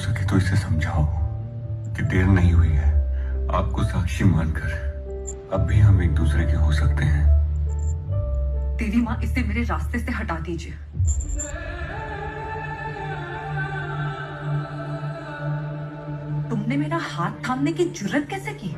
सके तो इसे समझाओ कि देर नहीं हुई है। आपको साक्षी मानकर अब भी हम एक दूसरे के हो सकते हैं। तेरी माँ, इसे मेरे रास्ते से हटा दीजिए। तुमने मेरा हाथ थामने की जुर्रत कैसे की?